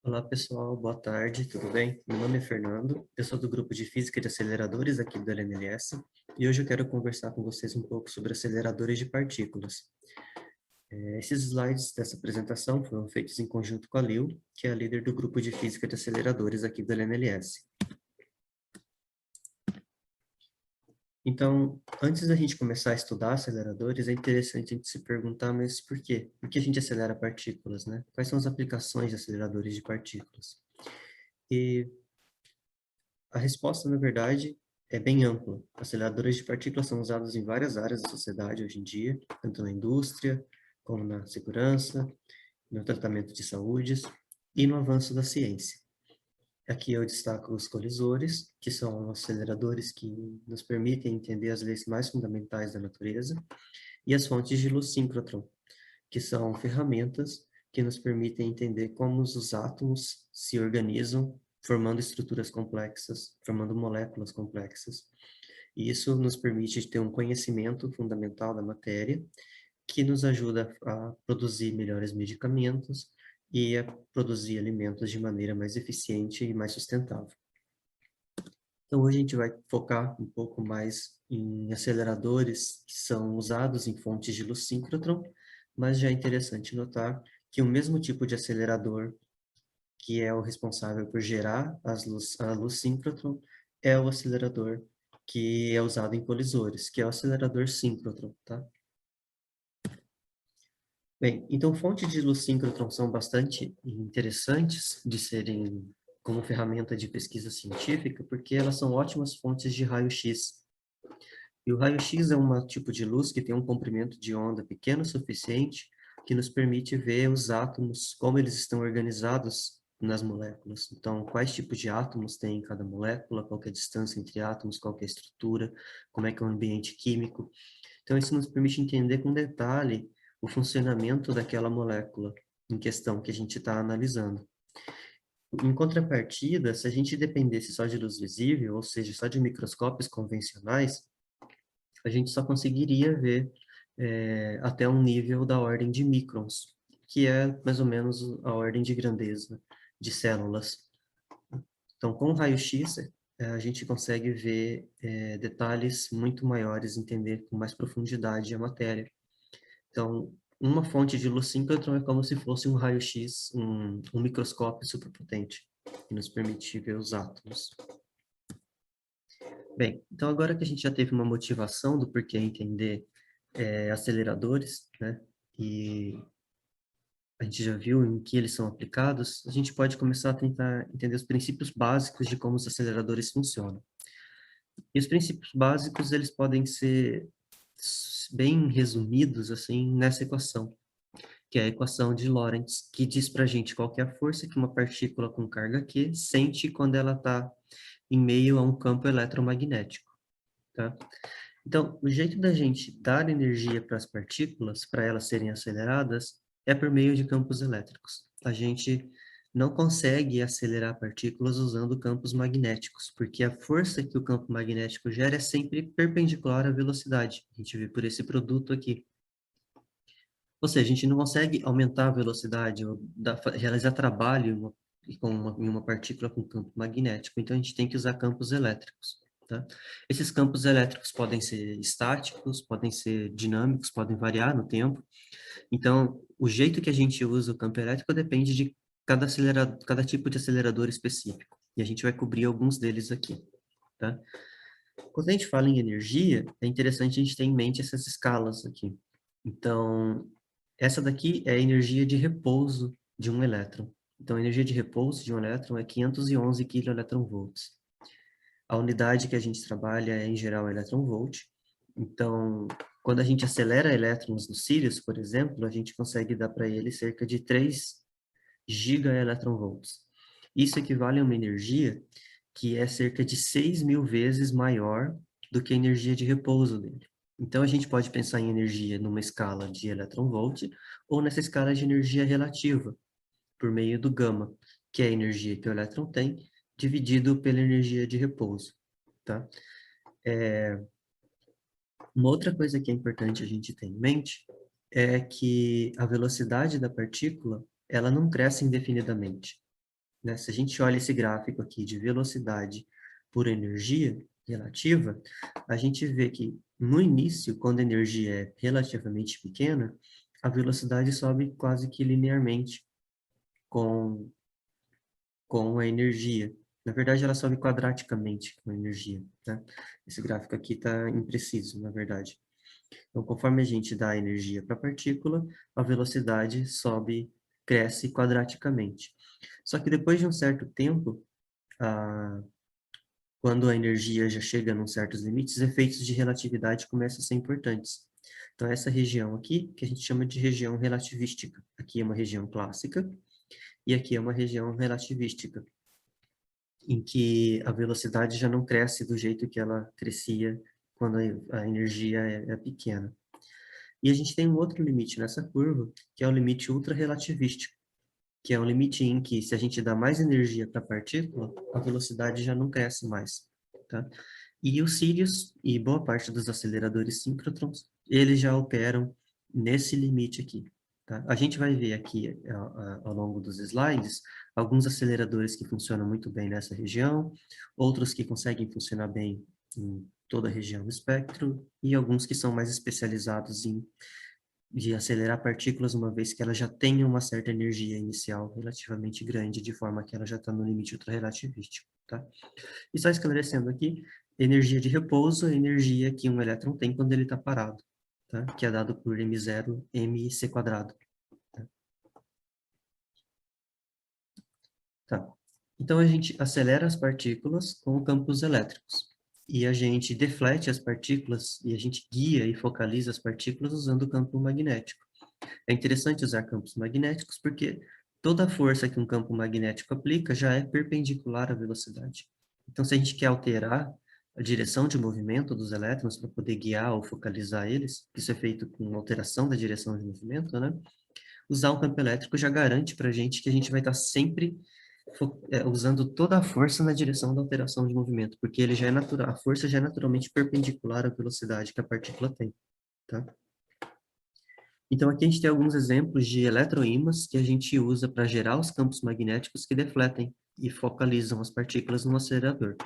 Olá pessoal, boa tarde, tudo bem? Meu nome é Fernando, eu sou do grupo de Física de Aceleradores aqui do LNLS e hoje eu quero conversar com vocês um pouco sobre aceleradores de partículas. Esses slides dessa apresentação foram feitos em conjunto com a Lil, que é a líder do grupo de Física de Aceleradores aqui do LNLS. Então, antes da gente começar a estudar aceleradores, é interessante a gente se perguntar, mas por quê? Por que a gente acelera partículas, né? Quais são as aplicações de aceleradores de partículas? E a resposta, na verdade, é bem ampla. Aceleradores de partículas são usados em várias áreas da sociedade hoje em dia, tanto na indústria, como na segurança, no tratamento de saúdes e no avanço da ciência. Aqui eu destaco os colisores, que são aceleradores que nos permitem entender as leis mais fundamentais da natureza, e as fontes de luz síncrotron, que são ferramentas que nos permitem entender como os átomos se organizam, formando estruturas complexas, formando moléculas complexas. E isso nos permite ter um conhecimento fundamental da matéria, que nos ajuda a produzir melhores medicamentos e a produzir alimentos de maneira mais eficiente e mais sustentável. Então, hoje a gente vai focar um pouco mais em aceleradores que são usados em fontes de luz síncrotron, mas já é interessante notar que o mesmo tipo de acelerador que é o responsável por gerar a luz síncrotron é o acelerador que é usado em colisores, que é o acelerador síncrotron, tá? Bem, então fontes de luz síncrotron são bastante interessantes de serem como ferramenta de pesquisa científica, porque elas são ótimas fontes de raio-x. E o raio-x é um tipo de luz que tem um comprimento de onda pequeno o suficiente que nos permite ver os átomos, como eles estão organizados nas moléculas. Então, quais tipos de átomos tem em cada molécula, qual que é a distância entre átomos, qual que é a estrutura, como é que é o ambiente químico. Então, isso nos permite entender com detalhe o funcionamento daquela molécula em questão que a gente está analisando. Em contrapartida, se a gente dependesse só de luz visível, ou seja, só de microscópios convencionais, a gente só conseguiria ver até um nível da ordem de microns, que é mais ou menos a ordem de grandeza de células. Então, com raio-x, a gente consegue ver detalhes muito maiores, entender com mais profundidade a matéria. Então, uma fonte de luz síncrotron é como se fosse um raio-x, um microscópio superpotente, que nos permite ver os átomos. Bem, então agora que a gente já teve uma motivação do porquê entender aceleradores, né, e a gente já viu em que eles são aplicados, a gente pode começar a tentar entender os princípios básicos de como os aceleradores funcionam. E os princípios básicos, eles podem ser bem resumidos, assim, nessa equação, que é a equação de Lorentz, que diz para a gente qual que é a força que uma partícula com carga Q sente quando ela está em meio a um campo eletromagnético, tá? Então, o jeito da gente dar energia para as partículas, para elas serem aceleradas, é por meio de campos elétricos. A gente não consegue acelerar partículas usando campos magnéticos, porque a força que o campo magnético gera é sempre perpendicular à velocidade. A gente vê por esse produto aqui. Ou seja, a gente não consegue aumentar a velocidade ou realizar trabalho em uma partícula com campo magnético. Então, a gente tem que usar campos elétricos. Tá? Esses campos elétricos podem ser estáticos, podem ser dinâmicos, podem variar no tempo. Então, o jeito que a gente usa o campo elétrico depende de cada tipo de acelerador específico. E a gente vai cobrir alguns deles aqui. Tá? Quando a gente fala em energia, é interessante a gente ter em mente essas escalas aqui. Então, essa daqui é a energia de repouso de um elétron. Então, a energia de repouso de um elétron é 511 keV. A unidade que a gente trabalha é, em geral, elétron-volt. Então, quando a gente acelera elétrons no Sirius, por exemplo, a gente consegue dar para ele cerca de 3 gigaelectronvolts. Isso equivale a uma energia que é cerca de 6.000 vezes maior do que a energia de repouso dele. Então, a gente pode pensar em energia numa escala de elétron-volt ou nessa escala de energia relativa, por meio do gama, que é a energia que o elétron tem, dividido pela energia de repouso, tá? Uma outra coisa que é importante a gente ter em mente é que a velocidade da partícula, ela não cresce indefinidamente. né? Se a gente olha esse gráfico aqui de velocidade por energia relativa, a gente vê que no início, quando a energia é relativamente pequena, a velocidade sobe quase que linearmente com, com a energia. Na verdade, ela sobe quadraticamente com a energia, tá? Esse gráfico aqui está impreciso, na verdade. Então, conforme a gente dá energia para a partícula, a velocidade sobe, cresce quadraticamente. Só que depois de um certo tempo, quando a energia já chega a certos limites, os efeitos de relatividade começam a ser importantes. Então, essa região aqui, que a gente chama de região relativística. Aqui é uma região clássica, e aqui é uma região relativística, em que a velocidade já não cresce do jeito que ela crescia quando a energia é pequena. E a gente tem um outro limite nessa curva, que é o limite ultrarrelativístico, que é um limite em que, se a gente dá mais energia para a partícula, a velocidade já não cresce mais, tá? E os Sirius e boa parte dos aceleradores síncrotrons, eles já operam nesse limite aqui, tá? A gente vai ver aqui, ao longo dos slides, alguns aceleradores que funcionam muito bem nessa região, outros que conseguem funcionar bem em toda a região do espectro, e alguns que são mais especializados em de acelerar partículas, uma vez que ela já tem uma certa energia inicial relativamente grande, de forma que ela já está no limite ultrarrelativístico, tá? E só esclarecendo aqui, energia de repouso é a energia que um elétron tem quando ele está parado, tá? Que é dado por m0 mc quadrado. Tá? Tá. Então, a gente acelera as partículas com campos elétricos. E a gente deflete as partículas e a gente guia e focaliza as partículas usando o campo magnético. É interessante usar campos magnéticos porque toda a força que um campo magnético aplica já é perpendicular à velocidade. Então, se a gente quer alterar a direção de movimento dos elétrons para poder guiar ou focalizar eles, isso é feito com alteração da direção de movimento, né? Usar um campo elétrico já garante para a gente que a gente vai estar sempre usando toda a força na direção da alteração de movimento, porque ele já é natural, a força já é naturalmente perpendicular à velocidade que a partícula tem, tá? Então, aqui a gente tem alguns exemplos de eletroímãs que a gente usa para gerar os campos magnéticos que defletem e focalizam as partículas no acelerador.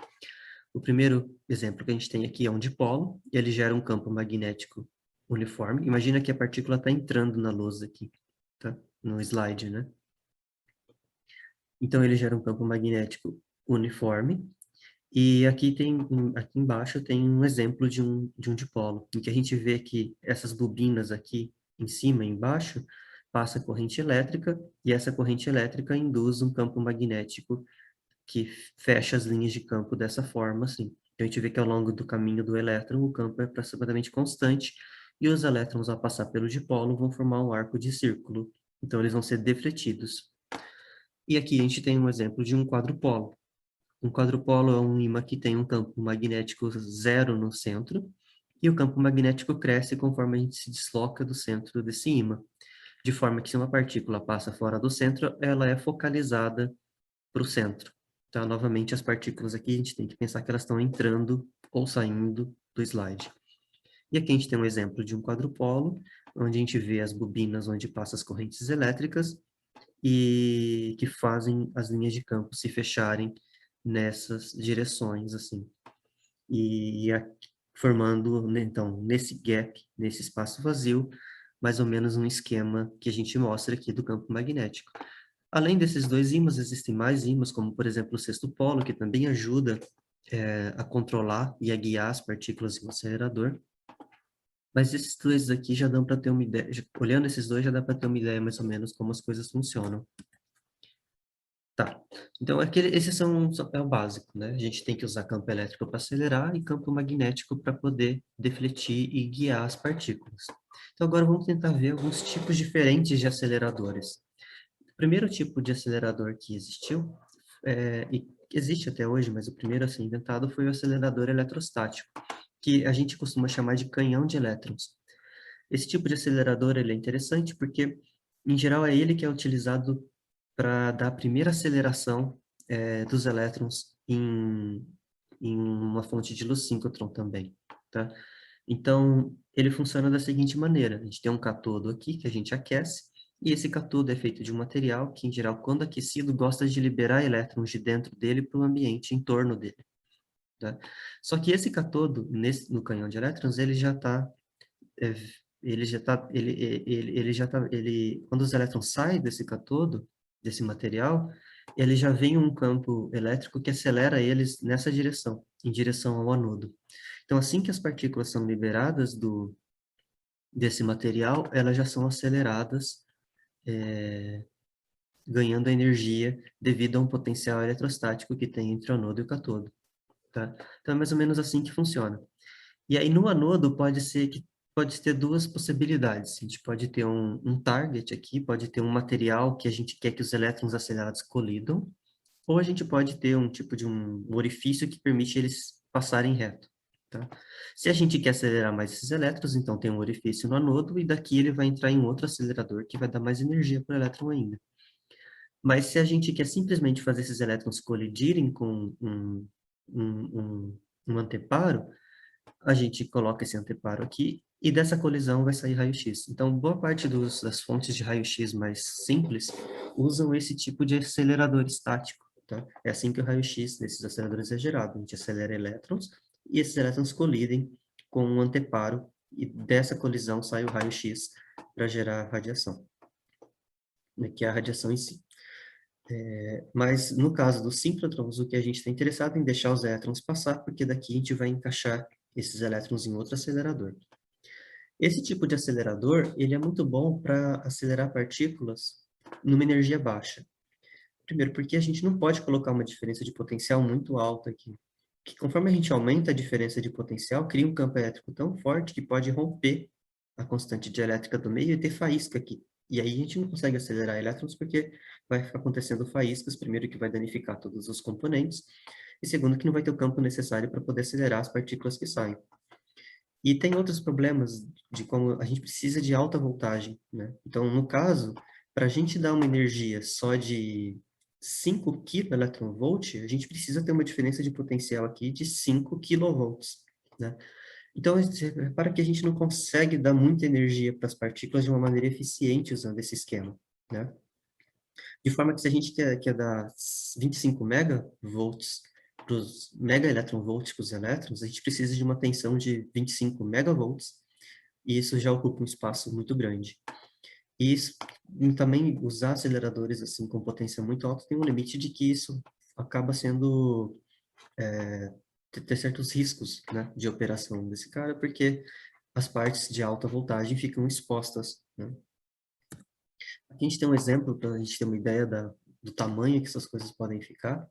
O primeiro exemplo que a gente tem aqui é um dipolo, e ele gera um campo magnético uniforme. Imagina que a partícula está entrando na lousa aqui, tá? No slide, né? Então, ele gera um campo magnético uniforme, e aqui embaixo tem um exemplo de um dipolo, em que a gente vê que essas bobinas aqui em cima e embaixo passa corrente elétrica, e essa corrente elétrica induz um campo magnético que fecha as linhas de campo dessa forma, assim. Então, a gente vê que ao longo do caminho do elétron, o campo é aproximadamente constante, e os elétrons, ao passar pelo dipolo, vão formar um arco de círculo. Então, eles vão ser defletidos. E aqui a gente tem um exemplo de um quadrupolo. Um quadrupolo é um ímã que tem um campo magnético zero no centro, e o campo magnético cresce conforme a gente se desloca do centro desse ímã, de forma que se uma partícula passa fora do centro, ela é focalizada para o centro. Tá? Novamente, as partículas aqui, a gente tem que pensar que elas estão entrando ou saindo do slide. E aqui a gente tem um exemplo de um quadrupolo, onde a gente vê as bobinas onde passam as correntes elétricas, e que fazem as linhas de campo se fecharem nessas direções, assim. Formando, né, então, nesse gap, nesse espaço vazio, mais ou menos um esquema que a gente mostra aqui do campo magnético. Além desses dois ímãs, existem mais ímãs, como, por exemplo, o sexto polo, que também ajuda a controlar e a guiar as partículas em um acelerador. Mas esses dois aqui já dão para ter uma ideia, olhando esses dois já dá para ter uma ideia mais ou menos como as coisas funcionam. Tá. Então, esses é o básico, né? A gente tem que usar campo elétrico para acelerar e campo magnético para poder defletir e guiar as partículas. Então, agora vamos tentar ver alguns tipos diferentes de aceleradores. O primeiro tipo de acelerador que existiu, e existe até hoje, mas o primeiro a ser inventado foi o acelerador eletrostático, que a gente costuma chamar de canhão de elétrons. Esse tipo de acelerador ele é interessante porque, em geral, é ele que é utilizado para dar a primeira aceleração dos elétrons em uma fonte de luz síncrotron também, tá? Então, ele funciona da seguinte maneira: a gente tem um catodo aqui que a gente aquece, E esse cátodo é feito de um material que, em geral, quando aquecido, gosta de liberar elétrons de dentro dele para o ambiente em torno dele. Tá? Só que esse cátodo, no canhão de elétrons, é, quando os elétrons saem desse cátodo, desse material, ele já vem um campo elétrico que acelera eles nessa direção, em direção ao anodo. Então, assim que as partículas são liberadas desse material, elas já são aceleradas, ganhando energia devido a um potencial eletrostático que tem entre o anodo e o cátodo. Tá? Então, é mais ou menos assim que funciona. E aí, no anodo, pode ter duas possibilidades. A gente pode ter um target aqui, pode ter um material que a gente quer que os elétrons acelerados colidam, ou a gente pode ter um tipo de um orifício que permite eles passarem reto. Tá? Se a gente quer acelerar mais esses elétrons, então tem um orifício no anodo, e daqui ele vai entrar em outro acelerador que vai dar mais energia para o elétron ainda. Mas se a gente quer simplesmente fazer esses elétrons colidirem com um anteparo, a gente coloca esse anteparo aqui e dessa colisão vai sair raio-x. Então, boa parte das fontes de raio-x mais simples usam esse tipo de acelerador estático, tá? É assim que o raio-x desses aceleradores é gerado. A gente acelera elétrons e esses elétrons colidem com um anteparo e dessa colisão sai o raio-x para gerar radiação, né, que é a radiação em si. Mas no caso dos síncrotrons, o que a gente está interessado em deixar os elétrons passar, porque daqui a gente vai encaixar esses elétrons em outro acelerador. Esse tipo de acelerador, ele é muito bom para acelerar partículas numa energia baixa. Primeiro, porque a gente não pode colocar uma diferença de potencial muito alta aqui. Que conforme a gente aumenta a diferença de potencial, cria um campo elétrico tão forte que pode romper a constante dielétrica do meio e ter faísca aqui. E aí a gente não consegue acelerar elétrons porque vai ficar acontecendo faíscas, primeiro que vai danificar todos os componentes, e segundo que não vai ter o campo necessário para poder acelerar as partículas que saem. E tem outros problemas de como a gente precisa de alta voltagem, né? Então, no caso, para a gente dar uma energia só de 5 kV, a gente precisa ter uma diferença de potencial aqui de 5 kV, né? Então, você repara que a gente não consegue dar muita energia para as partículas de uma maneira eficiente usando esse esquema, né? De forma que se a gente quer dar 25 megavolts para os megaeletronvolts para os elétrons, a gente precisa de uma tensão de 25 megavolts, e isso já ocupa um espaço muito grande. E isso, e também usar aceleradores assim com potência muito alta tem um limite de que isso acaba sendo ter certos riscos, né, de operação desse cara, porque as partes de alta voltagem ficam expostas, né? Aqui a gente tem um exemplo para a gente ter uma ideia do tamanho que essas coisas podem ficar.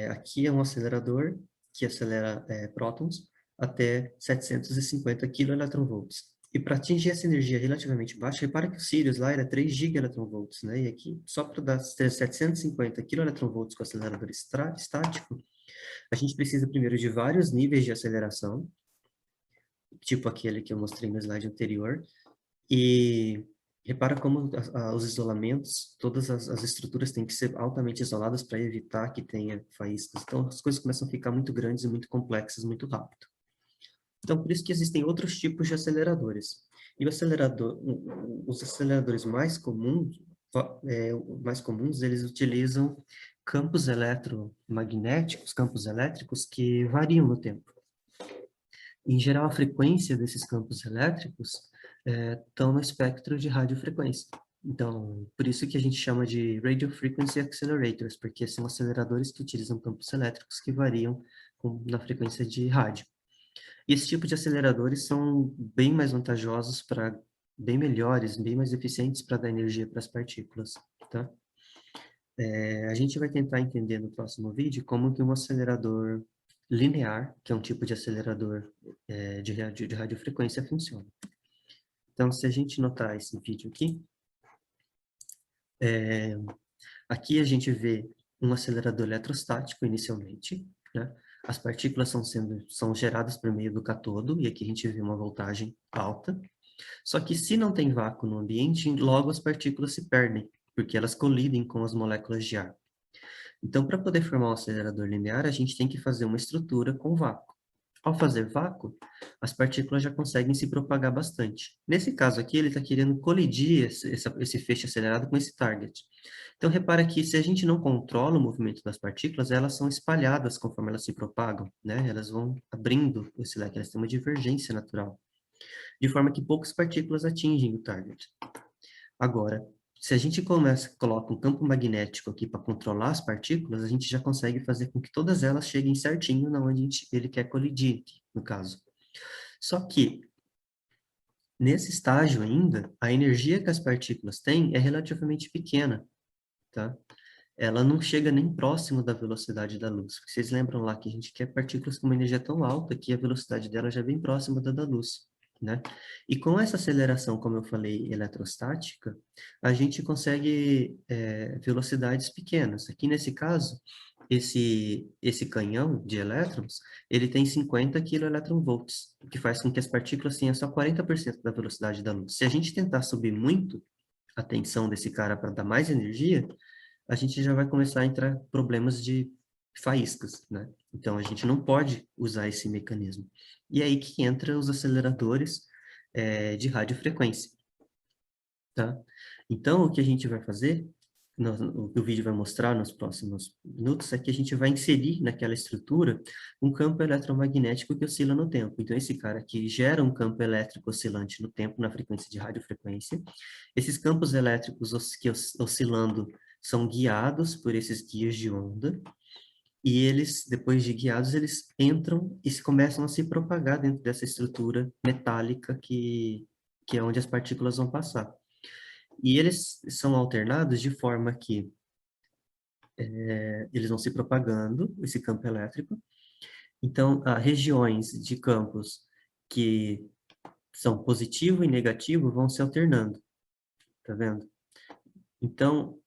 Aqui é um acelerador que acelera prótons até 750 keV. E para atingir essa energia relativamente baixa, repara que o Sirius lá era 3 GeV, né? E aqui, só para dar 750 keV com acelerador estático, a gente precisa primeiro de vários níveis de aceleração, tipo aquele que eu mostrei no slide anterior, e repara como os isolamentos, todas as estruturas têm que ser altamente isoladas para evitar que tenha faíscas. Então, as coisas começam a ficar muito grandes e muito complexas muito rápido. Então, por isso que existem outros tipos de aceleradores. E os aceleradores mais comuns, eles utilizam campos eletromagnéticos, campos elétricos que variam no tempo. Em geral, a frequência desses campos elétricos estão no espectro de radiofrequência. Então, por isso que a gente chama de Radio Frequency Accelerators, porque são aceleradores que utilizam campos elétricos que variam na frequência de rádio. E esse tipo de aceleradores são bem mais vantajosos bem melhores, bem mais eficientes para dar energia para as partículas, tá? A gente vai tentar entender no próximo vídeo como que um acelerador linear, que é um tipo de acelerador de radiofrequência, funciona. Então, se a gente notar esse vídeo aqui, aqui a gente vê um acelerador eletrostático inicialmente, né? As partículas são geradas por meio do cátodo, e aqui a gente vê uma voltagem alta. Só que se não tem vácuo no ambiente, logo as partículas se perdem, porque elas colidem com as moléculas de ar. Então, para poder formar um acelerador linear, a gente tem que fazer uma estrutura com vácuo. Ao fazer vácuo, as partículas já conseguem se propagar bastante. Nesse caso aqui, ele está querendo colidir esse feixe acelerado com esse target. Então, repara que se a gente não controla o movimento das partículas, elas são espalhadas conforme elas se propagam, né? Elas vão abrindo esse leque, elas têm uma divergência natural, de forma que poucas partículas atingem o target. Agora, se a gente coloca um campo magnético aqui para controlar as partículas, a gente já consegue fazer com que todas elas cheguem certinho na onde ele quer colidir, no caso. Só que, nesse estágio ainda, a energia que as partículas têm é relativamente pequena, tá? Ela não chega nem próximo da velocidade da luz. Vocês lembram lá que a gente quer partículas com uma energia tão alta que a velocidade dela já é bem próxima da luz, né? E com essa aceleração, como eu falei, eletrostática, a gente consegue velocidades pequenas. Aqui nesse caso, esse canhão de elétrons, ele tem 50 keV, o que faz com que as partículas tenham só 40% da velocidade da luz. Se a gente tentar subir muito a tensão desse cara para dar mais energia, a gente já vai começar a entrar problemas de faíscas, né? Então, a gente não pode usar esse mecanismo. E é aí que entra os aceleradores de radiofrequência, tá? Então, o que a gente vai fazer, o que o vídeo vai mostrar nos próximos minutos, é que a gente vai inserir naquela estrutura um campo eletromagnético que oscila no tempo. Então, esse cara aqui gera um campo elétrico oscilante no tempo, na frequência de radiofrequência. Esses campos elétricos oscilando são guiados por esses guias de onda, e eles, depois de guiados, eles entram e começam a se propagar dentro dessa estrutura metálica que é onde as partículas vão passar. E eles são alternados de forma que eles vão se propagando, esse campo elétrico. Então, há regiões de campos que são positivo e negativo vão se alternando, tá vendo? Então,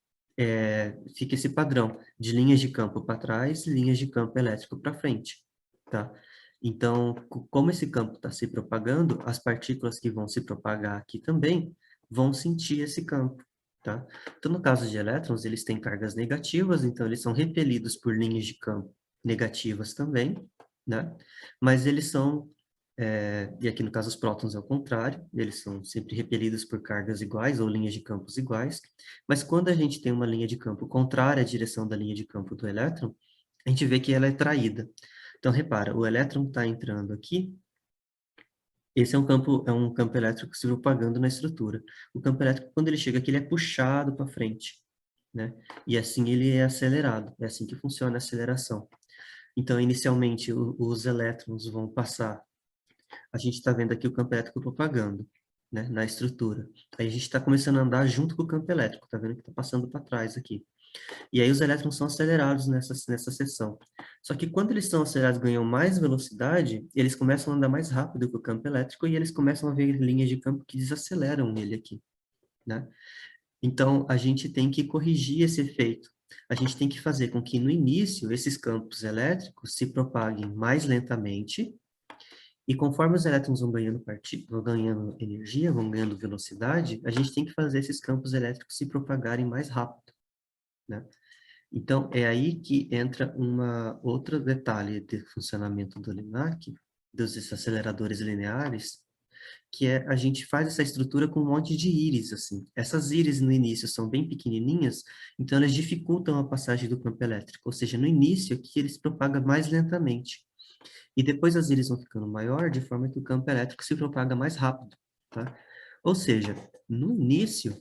fica esse padrão de linhas de campo para trás, linhas de campo elétrico para frente, tá? Então, como esse campo está se propagando, as partículas que vão se propagar aqui também vão sentir esse campo, tá? Então, no caso de elétrons, eles têm cargas negativas, então eles são repelidos por linhas de campo negativas também, né? Mas eles são e aqui no caso os prótons é o contrário, eles são sempre repelidos por cargas iguais ou linhas de campos iguais, mas quando a gente tem uma linha de campo contrária à direção da linha de campo do elétron, a gente vê que ela é traída. Então repara, o elétron está entrando aqui, esse é um campo elétrico se propagando na estrutura. O campo elétrico, quando ele chega aqui, ele é puxado para frente, né? E assim ele é acelerado, é assim que funciona a aceleração. Então, inicialmente, os elétrons vão passar. A gente está vendo aqui o campo elétrico propagando, né, na estrutura. Aí a gente está começando a andar junto com o campo elétrico, tá vendo que está passando para trás aqui. E aí os elétrons são acelerados nessa seção. Só que quando eles são acelerados, ganham mais velocidade, eles começam a andar mais rápido que o campo elétrico e eles começam a ver linhas de campo que desaceleram ele aqui, né? Então, a gente tem que corrigir esse efeito. A gente tem que fazer com que, no início, esses campos elétricos se propaguem mais lentamente, e conforme os elétrons vão ganhando energia, vão ganhando velocidade, a gente tem que fazer esses campos elétricos se propagarem mais rápido, né? Então, é aí que entra uma outro detalhe de funcionamento do LINAC, dos aceleradores lineares, que é a gente faz essa estrutura com um monte de íris, assim. Essas íris no início são bem pequenininhas, então elas dificultam a passagem do campo elétrico, ou seja, no início aqui ele se propaga mais lentamente. E depois as íris vão ficando maior, de forma que o campo elétrico se propaga mais rápido, tá? Ou seja, no início,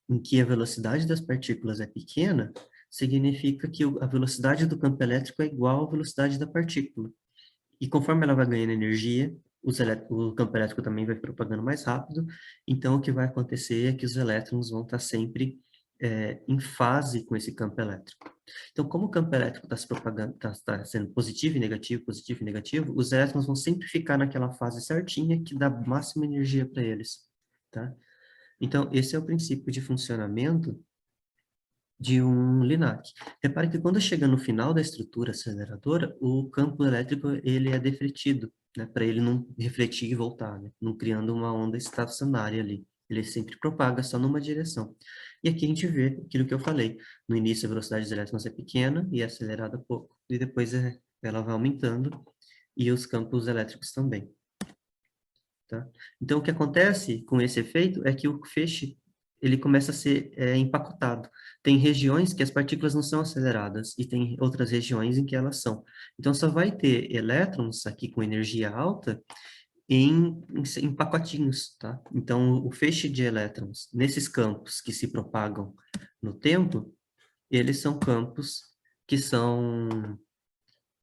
em que a velocidade das partículas é pequena, significa que a velocidade do campo elétrico é igual à velocidade da partícula. E conforme ela vai ganhando energia, o campo elétrico também vai propagando mais rápido, então o que vai acontecer é que os elétrons vão estar sempre em fase com esse campo elétrico. Então, como o campo elétrico está se propagando, está sendo positivo e negativo, os elétrons vão sempre ficar naquela fase certinha que dá máxima energia para eles, tá? Então, esse é o princípio de funcionamento de um LINAC. Repare que quando chega no final da estrutura aceleradora, o campo elétrico ele é defletido, né, para ele não refletir e voltar, né, não criando uma onda estacionária ali. Ele sempre propaga só numa direção. E aqui a gente vê aquilo que eu falei. No início a velocidade dos elétrons é pequena e é acelerada pouco, e depois ela vai aumentando e os campos elétricos também. Tá? Então, o que acontece com esse efeito é que o feixe ele começa a ser empacotado. Tem regiões que as partículas não são aceleradas e tem outras regiões em que elas são. Então, só vai ter elétrons aqui com energia alta em pacotinhos, tá? Então, o feixe de elétrons nesses campos que se propagam no tempo, eles são campos que são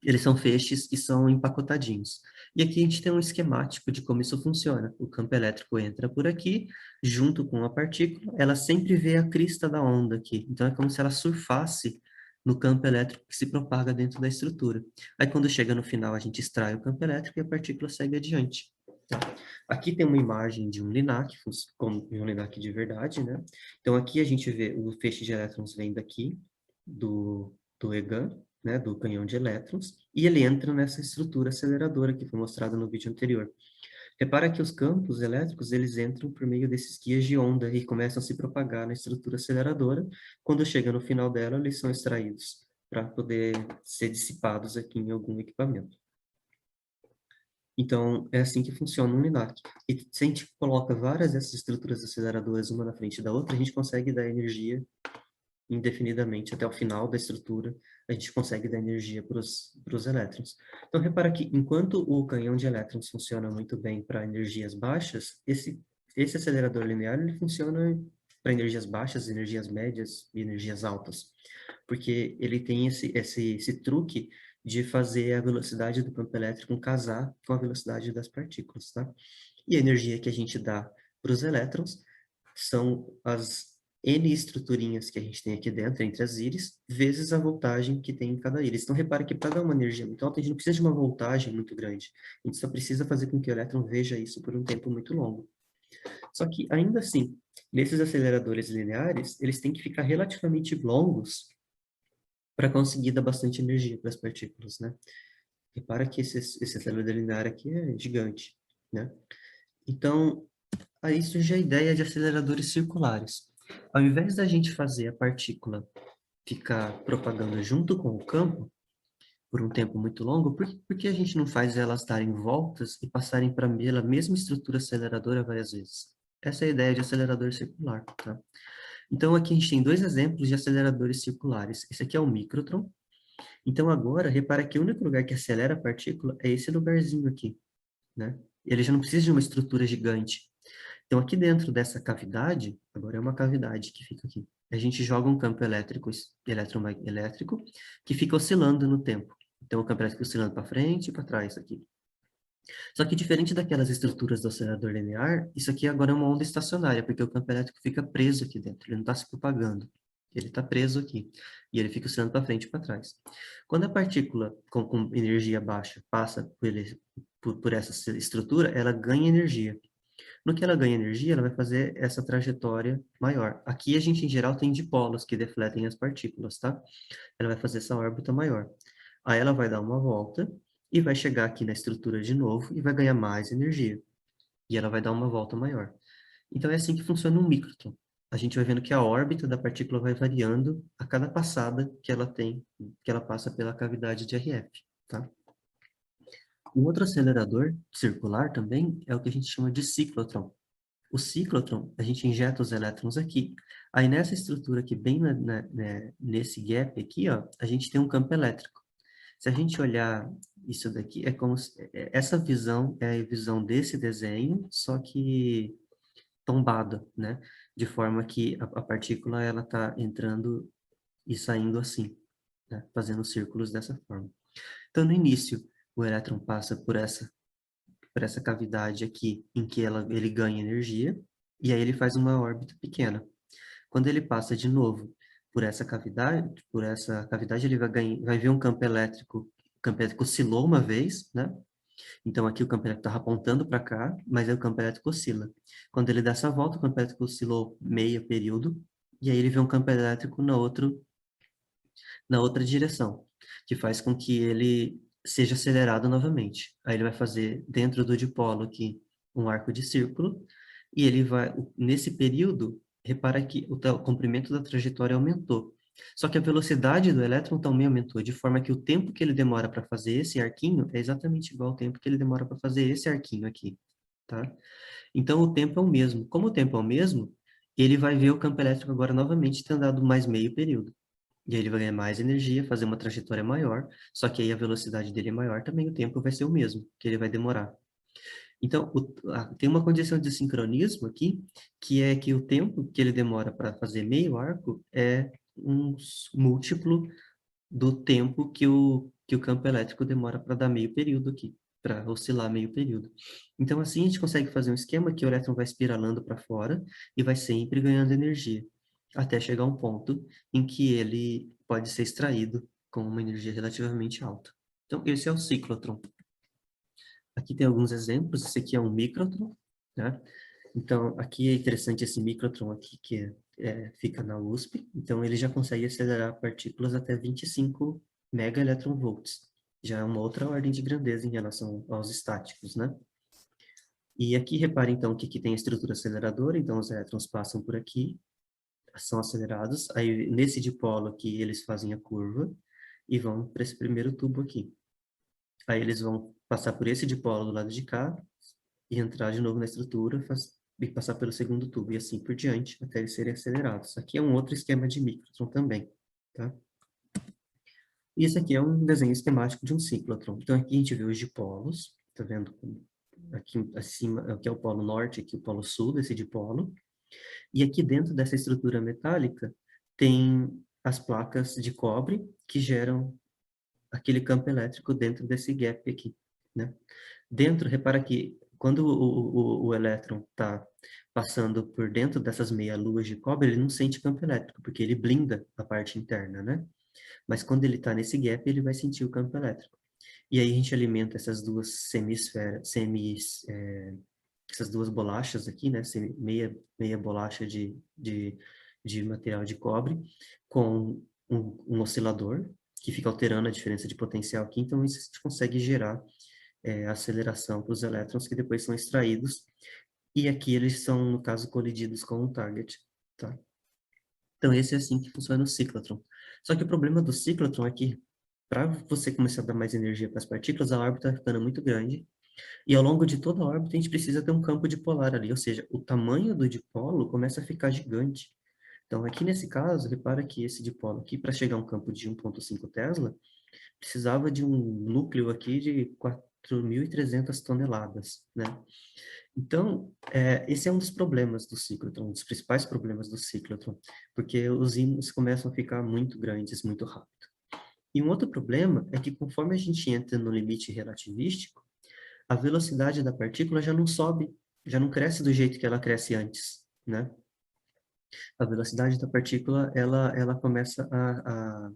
eles são feixes que são empacotadinhos. E aqui a gente tem um esquemático de como isso funciona. O campo elétrico entra por aqui, junto com a partícula, ela sempre vê a crista da onda aqui. Então, é como se ela surfasse no campo elétrico que se propaga dentro da estrutura. Aí, quando chega no final, a gente extrai o campo elétrico e a partícula segue adiante. Tá? Aqui tem uma imagem de um LINAC, como um LINAC de verdade, né? Então, aqui a gente vê o feixe de elétrons vem daqui, do EGAN, né, do canhão de elétrons, e ele entra nessa estrutura aceleradora que foi mostrada no vídeo anterior. Repara que os campos elétricos, eles entram por meio desses guias de onda e começam a se propagar na estrutura aceleradora. Quando chega no final dela, eles são extraídos para poder ser dissipados aqui em algum equipamento. Então, é assim que funciona um LINAC. E se a gente coloca várias dessas estruturas aceleradoras uma na frente da outra, a gente consegue dar energia indefinidamente até o final da estrutura, a gente consegue dar energia para os elétrons. Então, repara que enquanto o canhão de elétrons funciona muito bem para energias baixas, esse acelerador linear ele funciona para energias baixas, energias médias e energias altas, porque ele tem esse truque de fazer a velocidade do campo elétrico casar com a velocidade das partículas, tá? E a energia que a gente dá para os elétrons são as N estruturinhas que a gente tem aqui dentro, entre as íris, vezes a voltagem que tem em cada íris. Então, repare que para dar uma energia muito alta, a gente não precisa de uma voltagem muito grande. A gente só precisa fazer com que o elétron veja isso por um tempo muito longo. Só que, ainda assim, nesses aceleradores lineares, eles têm que ficar relativamente longos para conseguir dar bastante energia para as partículas, né? Repara que esse acelerador linear aqui é gigante, né? Então, aí surge a ideia de aceleradores circulares. Ao invés da gente fazer a partícula ficar propagando junto com o campo por um tempo muito longo, por que a gente não faz elas darem voltas e passarem para a mesma estrutura aceleradora várias vezes? Essa é a ideia de acelerador circular, tá? Então, aqui a gente tem dois exemplos de aceleradores circulares. Esse aqui é o microtron. Então, agora, repara que o único lugar que acelera a partícula é esse lugarzinho aqui, né? Ele já não precisa de uma estrutura gigante. Então, aqui dentro dessa cavidade, agora é uma cavidade que fica aqui, a gente joga um campo elétrico que fica oscilando no tempo. Então, o campo elétrico oscilando para frente e para trás aqui. Só que diferente daquelas estruturas do acelerador linear, isso aqui agora é uma onda estacionária, porque o campo elétrico fica preso aqui dentro, ele não está se propagando. Ele está preso aqui, e ele fica oscilando para frente e para trás. Quando a partícula com energia baixa passa por essa estrutura, ela ganha energia. No que ela ganha energia, ela vai fazer essa trajetória maior. Aqui a gente, em geral, tem dipolos que defletem as partículas, tá? Ela vai fazer essa órbita maior. Aí ela vai dar uma volta e vai chegar aqui na estrutura de novo e vai ganhar mais energia. E ela vai dar uma volta maior. Então é assim que funciona um microtron. A gente vai vendo que a órbita da partícula vai variando a cada passada que ela tem, que ela passa pela cavidade de RF, tá? Um outro acelerador circular também é o que a gente chama de ciclotron. O ciclotron, a gente injeta os elétrons aqui. Aí nessa estrutura aqui, bem nesse gap aqui, ó, a gente tem um campo elétrico. Se a gente olhar isso daqui, é como se, essa visão é a visão desse desenho, só que tombada, né? De forma que a partícula ela está entrando e saindo assim, né? Fazendo círculos dessa forma. Então, no início, o elétron passa por essa cavidade aqui, em que ele ganha energia, e aí ele faz uma órbita pequena. Quando ele passa de novo por essa cavidade ele vai ver um campo elétrico, o campo elétrico oscilou uma vez, né? Então aqui o campo elétrico estava apontando para cá, mas aí o campo elétrico oscila. Quando ele dá essa volta, o campo elétrico oscilou meio período, e aí ele vê um campo elétrico na outra direção, que faz com que ele seja acelerado novamente. Aí ele vai fazer dentro do dipolo aqui um arco de círculo, e ele vai, nesse período, repara que o comprimento da trajetória aumentou. Só que a velocidade do elétron também aumentou, de forma que o tempo que ele demora para fazer esse arquinho é exatamente igual ao tempo que ele demora para fazer esse arquinho aqui, tá? Então, o tempo é o mesmo. Como o tempo é o mesmo, ele vai ver o campo elétrico agora novamente tendo dado mais meio período. E aí ele vai ganhar mais energia, fazer uma trajetória maior, só que aí a velocidade dele é maior, também o tempo vai ser o mesmo, que ele vai demorar. Então, tem uma condição de sincronismo aqui, que é que o tempo que ele demora para fazer meio arco é um múltiplo do tempo que o campo elétrico demora para dar meio período aqui, para oscilar meio período. Então, assim, a gente consegue fazer um esquema que o elétron vai espiralando para fora e vai sempre ganhando energia, até chegar a um ponto em que ele pode ser extraído com uma energia relativamente alta. Então, esse é o ciclotron. Aqui tem alguns exemplos, esse aqui é um microtron, né? Então, aqui é interessante esse microtron aqui, que fica na USP. Então, ele já consegue acelerar partículas até 25 megaelectronvolts. Já é uma outra ordem de grandeza em relação aos estáticos, né? E aqui, repare, então, que aqui tem a estrutura aceleradora. Então, os elétrons passam por aqui, são acelerados. Aí, nesse dipolo aqui, eles fazem a curva e vão para esse primeiro tubo aqui. Aí, eles vão passar por esse dipolo do lado de cá, e entrar de novo na estrutura e passar pelo segundo tubo, e assim por diante, até eles serem acelerados. Aqui é um outro esquema de microtron também, tá? E esse aqui é um desenho esquemático de um ciclotron. Então aqui a gente vê os dipolos, tá vendo? Aqui acima, aqui é o polo norte, aqui o polo sul desse dipolo. E aqui dentro dessa estrutura metálica tem as placas de cobre que geram aquele campo elétrico dentro desse gap aqui, né? Dentro, repara que quando o elétron está passando por dentro dessas meia-luas de cobre, ele não sente campo elétrico, porque ele blinda a parte interna, né? Mas quando ele está nesse gap, ele vai sentir o campo elétrico. E aí a gente alimenta essas duas essas duas bolachas aqui, né? Meia bolacha de material de cobre, com um oscilador, que fica alterando a diferença de potencial aqui. Então, isso a gente consegue gerar aceleração para os elétrons que depois são extraídos, e aqui eles são, no caso, colididos com um target, tá? Então, esse é assim que funciona o ciclotron. Só que o problema do ciclotron é que, para você começar a dar mais energia para as partículas, a órbita está ficando muito grande, e ao longo de toda a órbita a gente precisa ter um campo dipolar ali, ou seja, o tamanho do dipolo começa a ficar gigante. Então, aqui nesse caso, repara que esse dipolo aqui, para chegar a um campo de 1,5 Tesla, precisava de um núcleo aqui de 4.300 toneladas, né? Então, esse é um dos problemas do ciclotron, um dos principais problemas do ciclotron, porque os ímãs começam a ficar muito grandes, muito rápido. E um outro problema é que conforme a gente entra no limite relativístico, a velocidade da partícula já não sobe, já não cresce do jeito que ela cresce antes, né? A velocidade da partícula, ela começa a,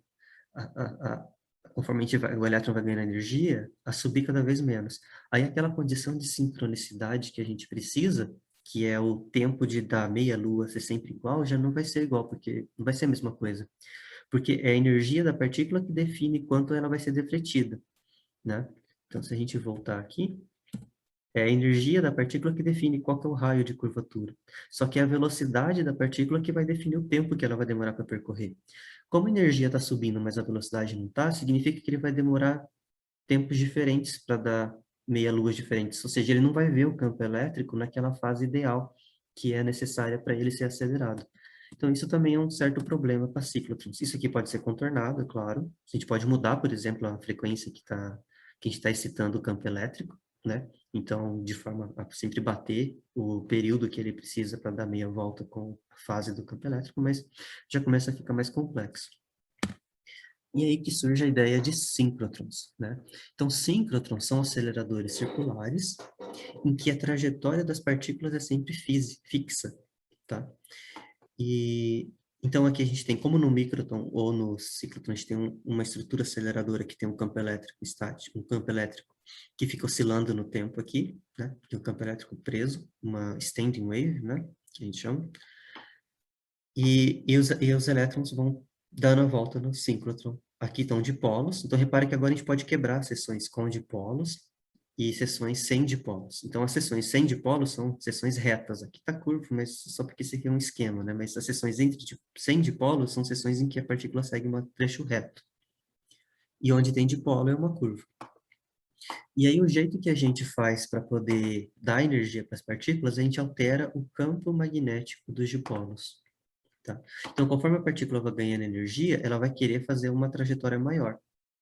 conforme o elétron vai ganhando energia, a subir cada vez menos. Aí aquela condição de sincronicidade que a gente precisa, que é o tempo de dar meia-lua ser sempre igual, já não vai ser igual, porque não vai ser a mesma coisa. Porque é a energia da partícula que define quanto ela vai ser defletida, né? Então, se a gente voltar aqui, é a energia da partícula que define qual que é o raio de curvatura. Só que é a velocidade da partícula que vai definir o tempo que ela vai demorar para percorrer. Como a energia está subindo, mas a velocidade não está, significa que ele vai demorar tempos diferentes para dar meia-luas diferentes. Ou seja, ele não vai ver o campo elétrico naquela fase ideal que é necessária para ele ser acelerado. Então, isso também é um certo problema para ciclotrons. Isso aqui pode ser contornado, é claro. A gente pode mudar, por exemplo, a frequência que a gente está excitando o campo elétrico, né? Então, de forma a sempre bater o período que ele precisa para dar meia volta com a fase do campo elétrico, mas já começa a ficar mais complexo. E aí que surge a ideia de síncrotrons, né? Então, síncrotrons são aceleradores circulares em que a trajetória das partículas é sempre fixa, tá? E então aqui a gente tem, como no microtron ou no ciclotron, a gente tem uma estrutura aceleradora que tem um campo elétrico estático, um campo elétrico que fica oscilando no tempo aqui, né? Tem um campo elétrico preso, uma standing wave, né? Que a gente chama. E os elétrons vão dando a volta no síncrotron. Aqui estão dipolos, então repare que agora a gente pode quebrar seções com dipolos, e seções sem dipolos. Então, as seções sem dipolos são seções retas. Aqui está curvo, mas só porque isso aqui é um esquema, né? Mas as seções sem dipolos são seções em que a partícula segue um trecho reto. E onde tem dipolo é uma curva. E aí, o jeito que a gente faz para poder dar energia para as partículas, a gente altera o campo magnético dos dipolos. Tá? Então, conforme a partícula vai ganhando energia, ela vai querer fazer uma trajetória maior,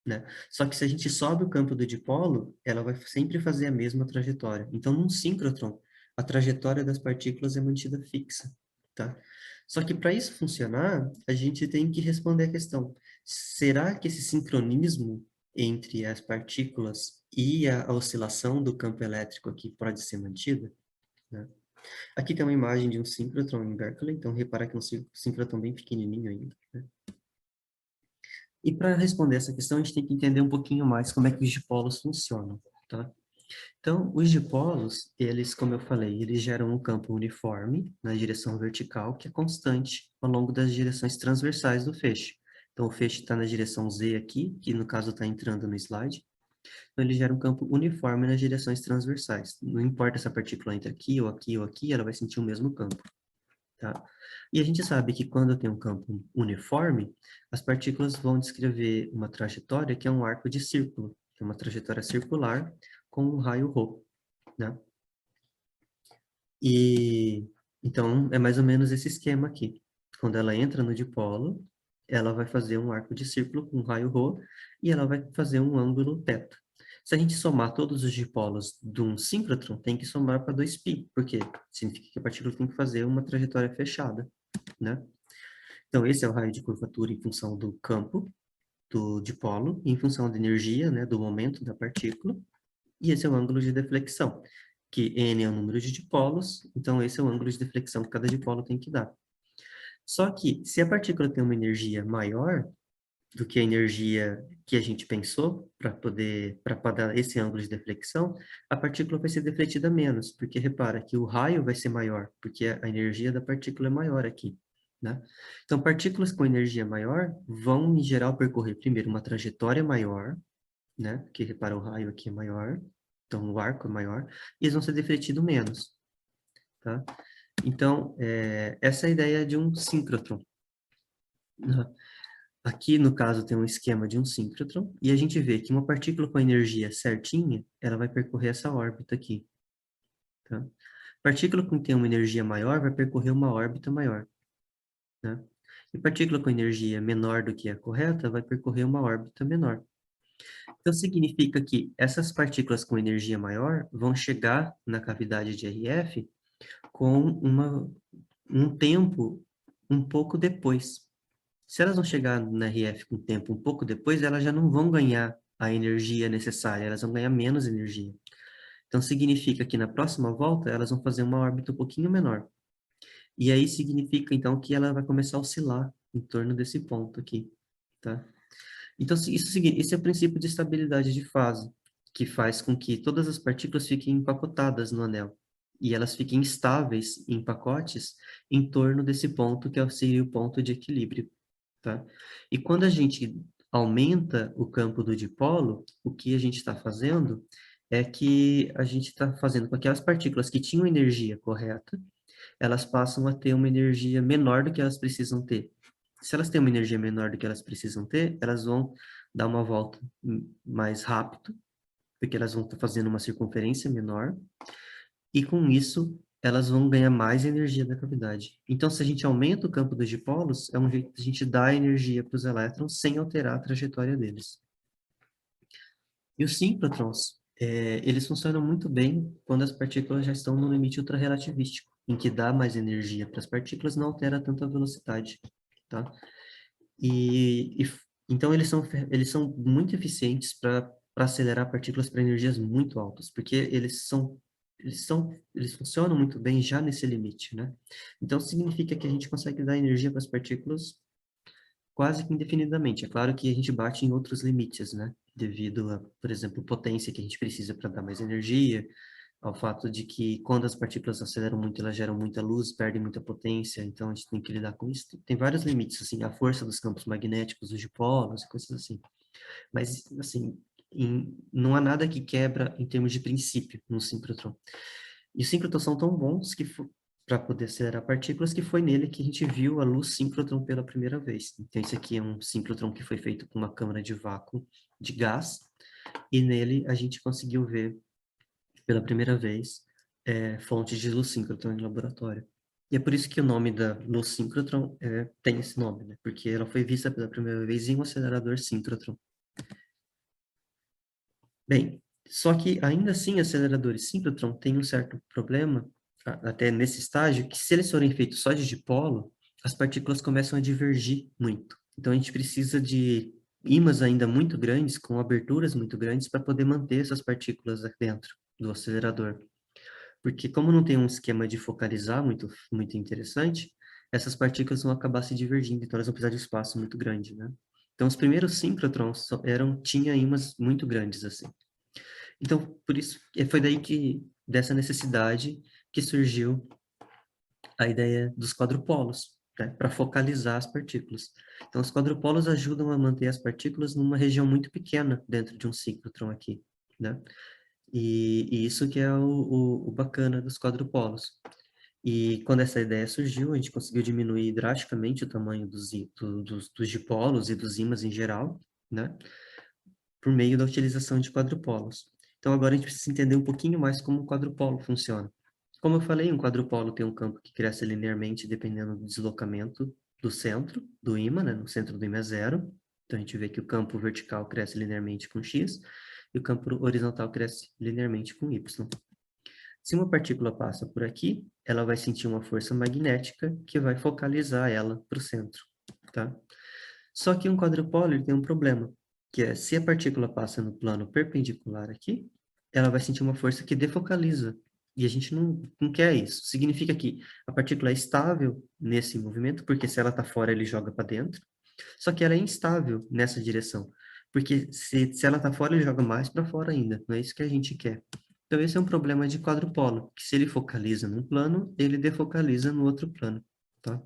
né? Só que se a gente sobe o campo do dipolo, ela vai sempre fazer a mesma trajetória. Então, num síncrotron, a trajetória das partículas é mantida fixa, tá? Só que para isso funcionar, a gente tem que responder a questão: será que esse sincronismo entre as partículas e a oscilação do campo elétrico aqui pode ser mantida, né? Aqui tem uma imagem de um síncrotron em Berkeley, então repara que é um síncrotron bem pequenininho ainda, né? E para responder essa questão, a gente tem que entender um pouquinho mais como é que os dipolos funcionam, tá? Então, os dipolos, eles, como eu falei, eles geram um campo uniforme na direção vertical, que é constante ao longo das direções transversais do feixe. Então, o feixe está na direção Z aqui, que no caso está entrando no slide. Então, ele gera um campo uniforme nas direções transversais. Não importa se a partícula entra aqui ou aqui ou aqui, ela vai sentir o mesmo campo. Tá? E a gente sabe que quando tem um campo uniforme, as partículas vão descrever uma trajetória que é um arco de círculo, que é uma trajetória circular com um raio ρ, né? E então é mais ou menos esse esquema aqui. Quando ela entra no dipolo, ela vai fazer um arco de círculo com um raio ρ e ela vai fazer um ângulo θ. Se a gente somar todos os dipolos de um síncrotron, tem que somar para 2π, porque significa que a partícula tem que fazer uma trajetória fechada, né? Então, esse é o raio de curvatura em função do campo do dipolo, em função da energia, né, do momento da partícula, e esse é o ângulo de deflexão, que n é o número de dipolos, então esse é o ângulo de deflexão que cada dipolo tem que dar. Só que, se a partícula tem uma energia maior do que a energia que a gente pensou para dar esse ângulo de deflexão, a partícula vai ser defletida menos, porque repara que o raio vai ser maior, porque a energia da partícula é maior aqui, né? Então, partículas com energia maior vão, em geral, percorrer primeiro uma trajetória maior, né? Porque repara, o raio aqui é maior, então o arco é maior, e eles vão ser defletidos menos, tá? Então, essa é a ideia de um síncrotron, né? Aqui, no caso, tem um esquema de um síncrotron, e a gente vê que uma partícula com a energia certinha, ela vai percorrer essa órbita aqui, tá? Partícula que tem uma energia maior vai percorrer uma órbita maior, né? E partícula com energia menor do que a correta vai percorrer uma órbita menor. Então, significa que essas partículas com energia maior vão chegar na cavidade de RF com um tempo um pouco depois. Se elas vão chegar na RF com tempo um pouco depois, elas já não vão ganhar a energia necessária, elas vão ganhar menos energia. Então, significa que na próxima volta, elas vão fazer uma órbita um pouquinho menor. E aí significa, então, que ela vai começar a oscilar em torno desse ponto aqui, tá? Então, isso é o princípio de estabilidade de fase, que faz com que todas as partículas fiquem empacotadas no anel. E elas fiquem estáveis em pacotes em torno desse ponto, que seria o ponto de equilíbrio, tá? E quando a gente aumenta o campo do dipolo, o que a gente está fazendo é que a gente está fazendo com que as partículas que tinham energia correta, elas passam a ter uma energia menor do que elas precisam ter. Se elas têm uma energia menor do que elas precisam ter, elas vão dar uma volta mais rápido, porque elas vão estar fazendo uma circunferência menor, e com isso elas vão ganhar mais energia da cavidade. Então, se a gente aumenta o campo dos dipolos, é um jeito de a gente dar energia para os elétrons sem alterar a trajetória deles. E os síncrotrons, eles funcionam muito bem quando as partículas já estão no limite ultrarrelativístico, em que dá mais energia para as partículas, não altera tanto a velocidade, tá? Então eles são muito eficientes para acelerar partículas para energias muito altas, porque eles funcionam muito bem já nesse limite, né? Então significa que a gente consegue dar energia para as partículas quase que indefinidamente. É claro que a gente bate em outros limites, né? Devido a, por exemplo, potência que a gente precisa para dar mais energia, ao fato de que quando as partículas aceleram muito, elas geram muita luz, perdem muita potência, então a gente tem que lidar com isso. Tem vários limites, assim, a força dos campos magnéticos, dos dipolos e coisas assim. Mas, assim, não há nada que quebra em termos de princípio no síncrotron. E os síncrotrons são tão bons que para poder acelerar partículas, que foi nele que a gente viu a luz síncrotron pela primeira vez. Então, esse aqui é um síncrotron que foi feito com uma câmara de vácuo de gás, e nele a gente conseguiu ver pela primeira vez fontes de luz síncrotron em laboratório. E é por isso que o nome da luz síncrotron tem esse nome, né? Porque ela foi vista pela primeira vez em um acelerador síncrotron. Bem, só que ainda assim aceleradores síncrotron têm um certo problema, até nesse estágio, que se eles forem feitos só de dipolo, as partículas começam a divergir muito. Então a gente precisa de ímãs ainda muito grandes, com aberturas muito grandes, para poder manter essas partículas aqui dentro do acelerador. Porque como não tem um esquema de focalizar muito interessante, essas partículas vão acabar se divergindo, então elas vão precisar de espaço muito grande, né? Então, os primeiros síncrotrons tinha ímãs muito grandes, assim. Então, por isso, foi daí dessa necessidade, que surgiu a ideia dos quadrupolos, né, para focalizar as partículas. Então, os quadrupolos ajudam a manter as partículas numa região muito pequena dentro de um síncrotron aqui, né? E isso que é o bacana dos quadrupolos. E quando essa ideia surgiu, a gente conseguiu diminuir drasticamente o tamanho dos dipolos e dos ímãs em geral, né? Por meio da utilização de quadrupolos. Então, agora a gente precisa entender um pouquinho mais como o quadrupolo funciona. Como eu falei, um quadrupolo tem um campo que cresce linearmente dependendo do deslocamento do centro do ímã, né? No centro do ímã é zero. Então, a gente vê que o campo vertical cresce linearmente com x e o campo horizontal cresce linearmente com y. Se uma partícula passa por aqui, ela vai sentir uma força magnética que vai focalizar ela para o centro, tá? Só que um quadrupolo ele tem um problema, que é se a partícula passa no plano perpendicular aqui, ela vai sentir uma força que defocaliza. E a gente não quer isso. Significa que a partícula é estável nesse movimento, porque se ela está fora, ele joga para dentro. Só que ela é instável nessa direção, porque se ela está fora, ele joga mais para fora ainda. Não é isso que a gente quer. Então, esse é um problema de quadrupolo, que se ele focaliza num plano, ele defocaliza no outro plano, tá?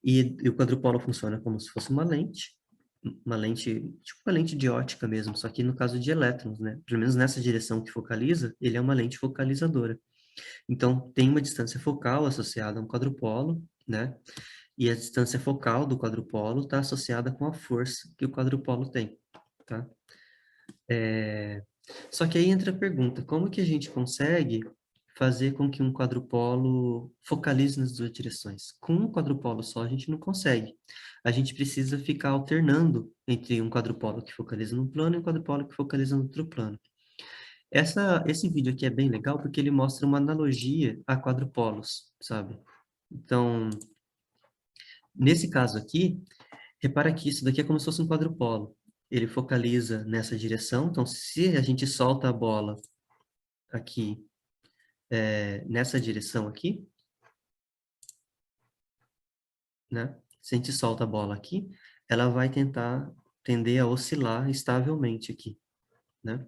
E o quadrupolo funciona como se fosse uma lente, tipo uma lente de ótica mesmo, só que no caso de elétrons, né? Pelo menos nessa direção que focaliza, ele é uma lente focalizadora. Então, tem uma distância focal associada a um quadrupolo, né? E a distância focal do quadrupolo está associada com a força que o quadrupolo tem, tá? Só que aí entra a pergunta, como que a gente consegue fazer com que um quadrupolo focalize nas duas direções? Com um quadrupolo só a gente não consegue. A gente precisa ficar alternando entre um quadrupolo que focaliza num plano e um quadrupolo que focaliza no outro plano. Esse vídeo aqui é bem legal porque ele mostra uma analogia a quadrupolos, sabe? Então, nesse caso aqui, repara que isso daqui é como se fosse um quadrupolo. Ele focaliza nessa direção, então se a gente solta a bola aqui nessa direção aqui, né? Se a gente solta a bola aqui, ela vai tender a oscilar estavelmente aqui, né?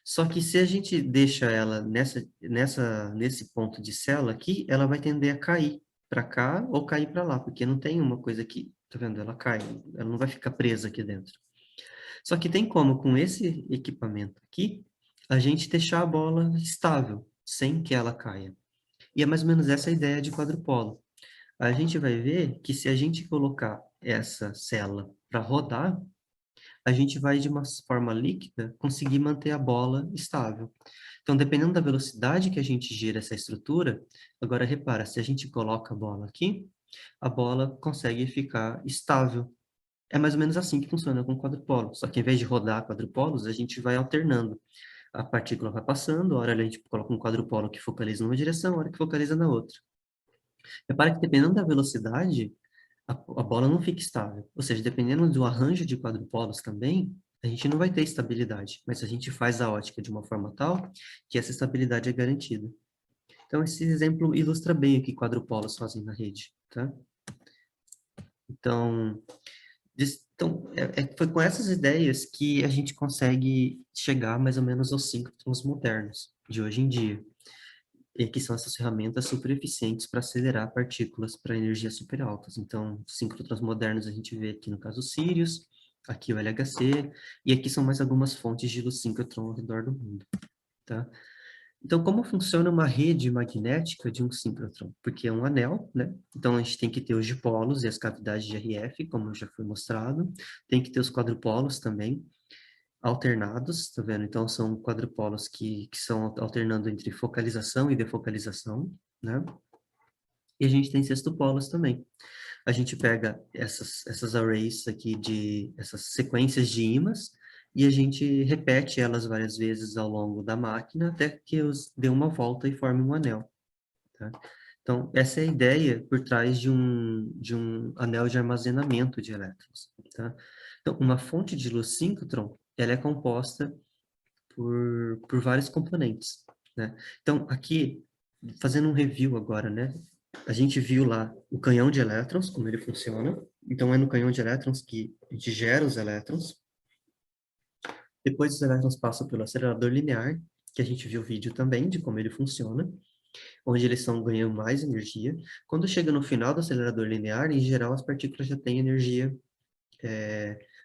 Só que se a gente deixa ela nesse ponto de célula aqui, ela vai tender a cair para cá ou cair para lá, porque não tem uma coisa aqui, tá vendo? Ela cai, ela não vai ficar presa aqui dentro. Só que tem como, com esse equipamento aqui, a gente deixar a bola estável, sem que ela caia. E é mais ou menos essa a ideia de quadrupolo. A gente vai ver que se a gente colocar essa célula para rodar, a gente vai, de uma forma líquida, conseguir manter a bola estável. Então, dependendo da velocidade que a gente gira essa estrutura, agora repara, se a gente coloca a bola aqui, a bola consegue ficar estável. É mais ou menos assim que funciona com o quadrupolo. Só que, em vez de rodar quadrupolos, a gente vai alternando. A partícula vai passando, a hora a gente coloca um quadrupolo que focaliza numa direção, a hora que focaliza na outra. Repara que, dependendo da velocidade, a bola não fica estável. Ou seja, dependendo do arranjo de quadrupolos também, a gente não vai ter estabilidade, mas a gente faz a ótica de uma forma tal que essa estabilidade é garantida. Então, esse exemplo ilustra bem o que quadrupolos fazem na rede, tá? Então, foi com essas ideias que a gente consegue chegar mais ou menos aos síncrotrons modernos de hoje em dia, e que são essas ferramentas super eficientes para acelerar partículas para energias super altas. Então, síncrotrons modernos a gente vê aqui no caso Sirius, aqui o LHC, e aqui são mais algumas fontes de luz síncrotron ao redor do mundo, tá? Então, como funciona uma rede magnética de um síncrotron? Porque é um anel, né? Então, a gente tem que ter os dipolos e as cavidades de RF, como já foi mostrado. Tem que ter os quadrupolos também, alternados, tá vendo? Então, são quadrupolos que são alternando entre focalização e defocalização, né? E a gente tem sextupolos também. A gente pega essas arrays aqui essas sequências de ímãs e a gente repete elas várias vezes ao longo da máquina até que os dê uma volta e forme um anel, tá? Então, essa é a ideia por trás de um anel de armazenamento de elétrons, tá? Então, uma fonte de luz síncrotron, ela é composta por vários componentes, né? Então, aqui, fazendo um review agora, né? A gente viu lá o canhão de elétrons, como ele funciona. Então, é no canhão de elétrons que a gente gera os elétrons. Depois, os elétrons passam pelo acelerador linear, que a gente viu o vídeo também de como ele funciona, onde eles ganham mais energia. Quando chega no final do acelerador linear, em geral, as partículas já têm energia,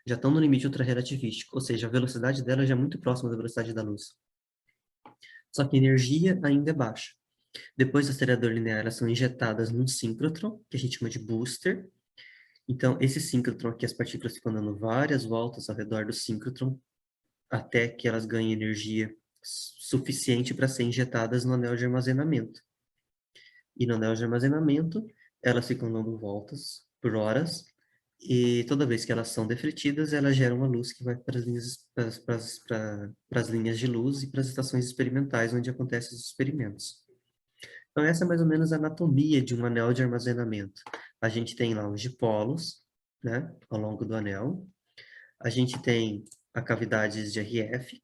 já estão no limite ultrarrelativístico, ou seja, a velocidade delas já é muito próxima da velocidade da luz. Só que a energia ainda é baixa. Depois do acelerador linear, elas são injetadas num síncrotron, que a gente chama de booster. Então, esse síncrotron aqui, as partículas ficam dando várias voltas ao redor do síncrotron, até que elas ganhem energia suficiente para ser injetadas no anel de armazenamento. E no anel de armazenamento, elas ficam dando voltas por horas, e toda vez que elas são defletidas, elas geram uma luz que vai para as linhas, para as linhas de luz e para as estações experimentais, onde acontecem os experimentos. Então, essa é mais ou menos a anatomia de um anel de armazenamento. A gente tem lá os dipolos, né, ao longo do anel. A gente tem a cavidade de RF,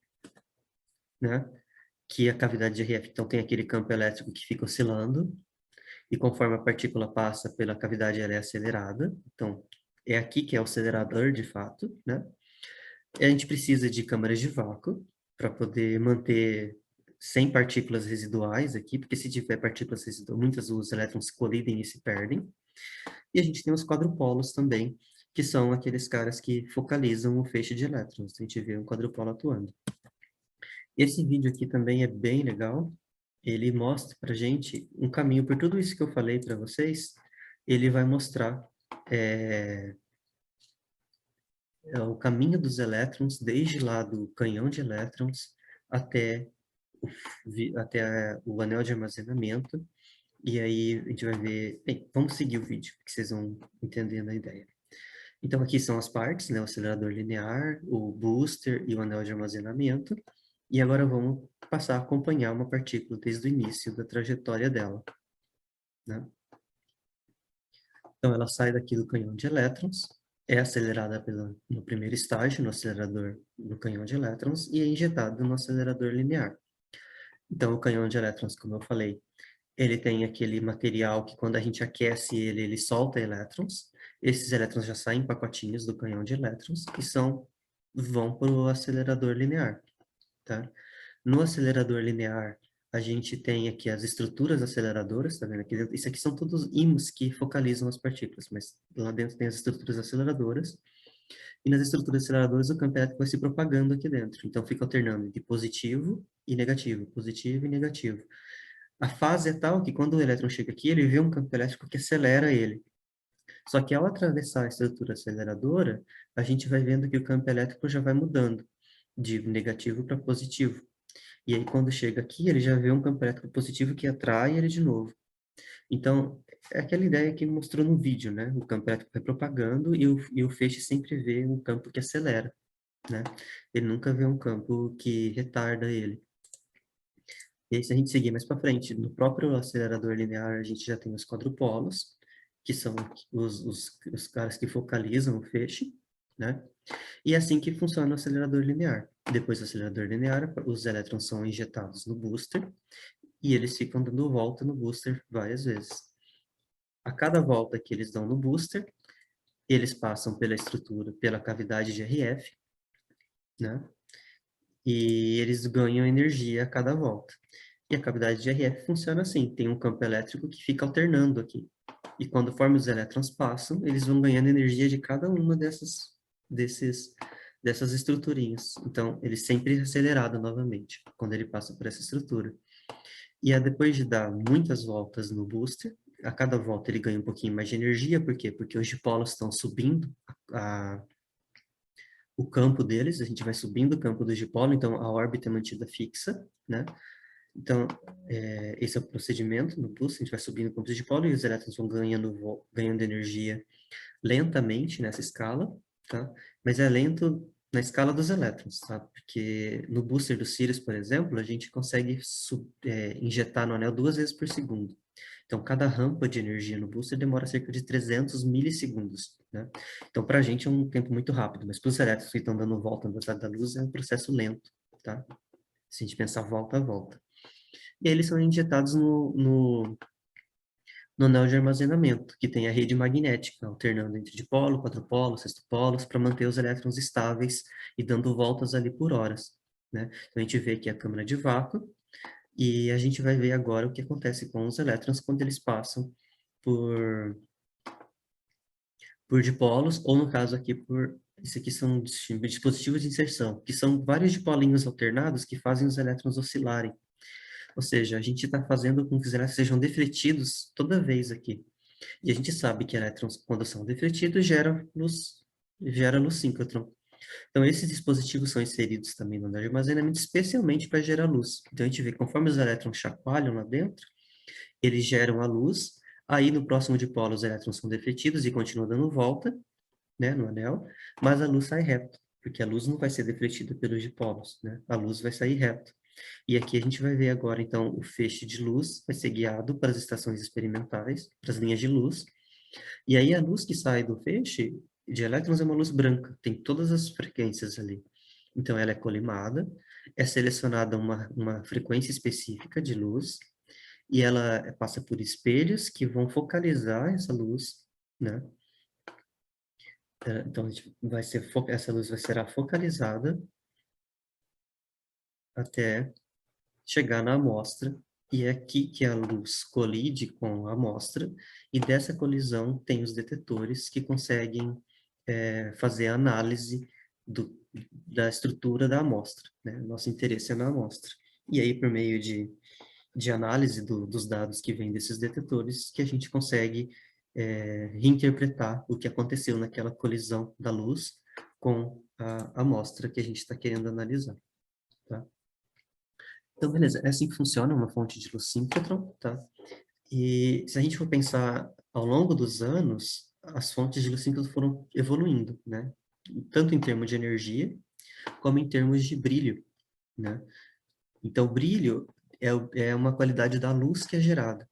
né, que a cavidade de RF, então, tem aquele campo elétrico que fica oscilando, e conforme a partícula passa pela cavidade, ela é acelerada. Então, é aqui que é o acelerador, de fato, né? E a gente precisa de câmaras de vácuo para poder manter sem partículas residuais aqui, porque se tiver partículas residuais, muitas os elétrons se colidem e se perdem. E a gente tem os quadrupolos também, que são aqueles caras que focalizam o feixe de elétrons. A gente vê um quadrupolo atuando. Esse vídeo aqui também é bem legal. Ele mostra para gente um caminho por tudo isso que eu falei para vocês. Ele vai mostrar é, o caminho dos elétrons desde lá do canhão de elétrons até até o anel de armazenamento. E aí a gente vai ver... Bem, vamos seguir o vídeo, que vocês vão entendendo a ideia. Então, aqui são as partes, né? O acelerador linear, o booster e o anel de armazenamento. E agora vamos passar a acompanhar uma partícula desde o início da trajetória dela, né? Então, ela sai daqui do canhão de elétrons, é acelerada no primeiro estágio, no acelerador do canhão de elétrons, e é injetada no acelerador linear. Então, o canhão de elétrons, como eu falei, ele tem aquele material que quando a gente aquece ele, ele solta elétrons. Esses elétrons já saem em pacotinhos do canhão de elétrons e vão para o acelerador linear, tá? No acelerador linear, a gente tem aqui as estruturas aceleradoras, tá vendo aqui dentro? Isso aqui são todos ímãs que focalizam as partículas, mas lá dentro tem as estruturas aceleradoras. E nas estruturas aceleradoras, o campo elétrico vai se propagando aqui dentro. Então, fica alternando entre positivo e negativo. A fase é tal que quando o elétron chega aqui, ele vê um campo elétrico que acelera ele. Só que ao atravessar a estrutura aceleradora, a gente vai vendo que o campo elétrico já vai mudando de negativo para positivo. E aí, quando chega aqui, ele já vê um campo elétrico positivo que atrai ele de novo. Então, é aquela ideia que mostrou no vídeo, né? O campo elétrico vai propagando e o feixe sempre vê um campo que acelera, né? Ele nunca vê um campo que retarda ele. E aí, se a gente seguir mais para frente, no próprio acelerador linear, a gente já tem os quadrupolos, que são os caras que focalizam o feixe, né? E é assim que funciona o acelerador linear. Depois do acelerador linear, os elétrons são injetados no booster, e eles ficam dando volta no booster várias vezes. A cada volta que eles dão no booster, eles passam pela estrutura, pela cavidade de RF, né? E eles ganham energia a cada volta. E a cavidade de RF funciona assim, tem um campo elétrico que fica alternando aqui. E quando conforme os elétrons passam, eles vão ganhando energia de cada uma dessas dessas estruturinhas. Então, ele sempre é acelerado novamente, quando ele passa por essa estrutura. E aí, depois de dar muitas voltas no booster, a cada volta ele ganha um pouquinho mais de energia, por quê? Porque os dipolos estão subindo o campo deles, a gente vai subindo o campo do dipolo, então a órbita é mantida fixa, né? Então, esse é o procedimento no booster, a gente vai subindo o campo do dipolo e os elétrons vão ganhando energia lentamente nessa escala, tá? Mas é lento na escala dos elétrons, tá? Porque no booster do Sirius, por exemplo, a gente consegue injetar no anel 2 vezes por segundo. Então, cada rampa de energia no booster demora cerca de 300 milissegundos, né? Então, para a gente é um tempo muito rápido, mas para os elétrons que estão dando volta na velocidade da luz é um processo lento, tá? Se a gente pensar volta a volta. E aí eles são injetados no anel de armazenamento, que tem a rede magnética, alternando entre dipolo, quadrupolo, sextupolos, para manter os elétrons estáveis e dando voltas ali por horas, né? Então, a gente vê aqui a câmara de vácuo, e a gente vai ver agora o que acontece com os elétrons quando eles passam por, por dipolos, ou no caso aqui isso aqui são dispositivos de inserção, que são vários dipolinhos alternados que fazem os elétrons oscilarem. Ou seja, a gente está fazendo com que os elétrons sejam defletidos toda vez aqui. E a gente sabe que elétrons, quando são defletidos, gera luz síncrotron. Então, esses dispositivos são inseridos também no armazenamento, especialmente para gerar luz. Então, a gente vê que conforme os elétrons chacoalham lá dentro, eles geram a luz, aí no próximo dipolo os elétrons são defletidos e continuam dando volta, né, no anel, mas a luz sai reto, porque a luz não vai ser defletida pelos dipolos, né? A luz vai sair reto. E aqui a gente vai ver agora, então, o feixe de luz vai ser guiado para as estações experimentais, para as linhas de luz, e aí a luz que sai do feixe de elétrons é uma luz branca, tem todas as frequências ali. Então ela é colimada, é selecionada uma frequência específica de luz, e ela passa por espelhos que vão focalizar essa luz, né? Então, essa luz vai ser focalizada até chegar na amostra, e é aqui que a luz colide com a amostra, e dessa colisão tem os detetores que conseguem fazer a análise da estrutura da amostra, né? Nosso interesse é na amostra. E aí, por meio de análise dos dados que vêm desses detetores, que a gente consegue reinterpretar o que aconteceu naquela colisão da luz com a amostra que a gente está querendo analisar, tá? Então, beleza, é assim que funciona uma fonte de luz síncrotron, tá? E se a gente for pensar ao longo dos anos, as fontes de luz síncrotron foram evoluindo, né? Tanto em termos de energia, como em termos de brilho, né? Então, brilho é uma qualidade da luz que é gerada,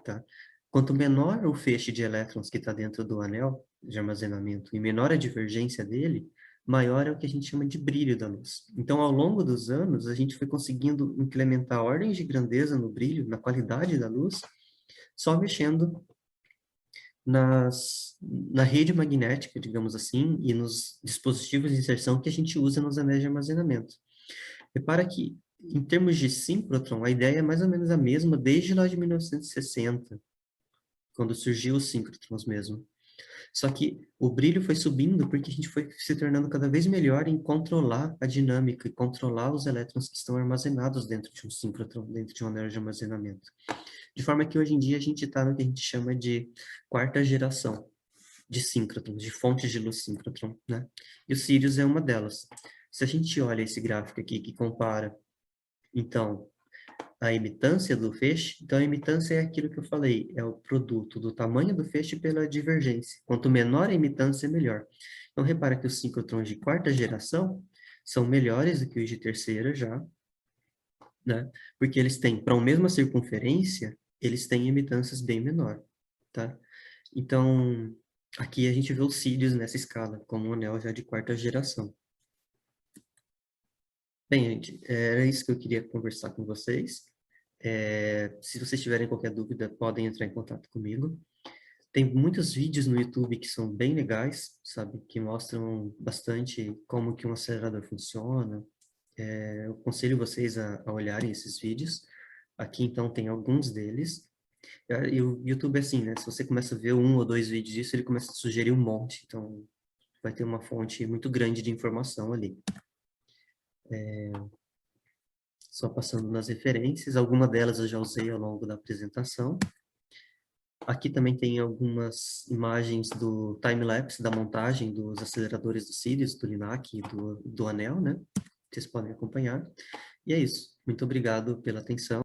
tá? Quanto menor o feixe de elétrons que está dentro do anel de armazenamento e menor a divergência dele, maior é o que a gente chama de brilho da luz. Então, ao longo dos anos, a gente foi conseguindo implementar ordens de grandeza no brilho, na qualidade da luz, só mexendo na rede magnética, digamos assim, e nos dispositivos de inserção que a gente usa nos anéis de armazenamento. Repara que, em termos de síncrotron, a ideia é mais ou menos a mesma desde lá de 1960, quando surgiu os síncrotrons mesmo. Só que o brilho foi subindo porque a gente foi se tornando cada vez melhor em controlar a dinâmica e controlar os elétrons que estão armazenados dentro de um síncrotron, dentro de um anel de armazenamento. De forma que hoje em dia a gente está no que a gente chama de quarta geração de síncrotrons, de fontes de luz síncrotron, né? E o Sirius é uma delas. Se a gente olha esse gráfico aqui que compara, então, a emitância do feixe, então a emitância é aquilo que eu falei, é o produto do tamanho do feixe pela divergência. Quanto menor a emitância, melhor. Então, repara que os síncrotrons de quarta geração são melhores do que os de terceira já, né? Porque eles têm, para a mesma circunferência, eles têm emitâncias bem menor, tá? Então, aqui a gente vê os Sirius nessa escala, como um anel já de quarta geração. Bem, gente, era isso que eu queria conversar com vocês. Se vocês tiverem qualquer dúvida, podem entrar em contato comigo. Tem muitos vídeos no YouTube que são bem legais, sabe? Que mostram bastante como que um acelerador funciona. Eu aconselho vocês a olharem esses vídeos. Aqui, então, tem alguns deles. E o YouTube é assim, né? Se você começa a ver um ou dois vídeos disso, ele começa a sugerir um monte. Então, vai ter uma fonte muito grande de informação ali. Só passando nas referências, alguma delas eu já usei ao longo da apresentação. Aqui também tem algumas imagens do time-lapse da montagem dos aceleradores do Sirius, do LINAC e do Anel, né? Vocês podem acompanhar. E é isso. Muito obrigado pela atenção.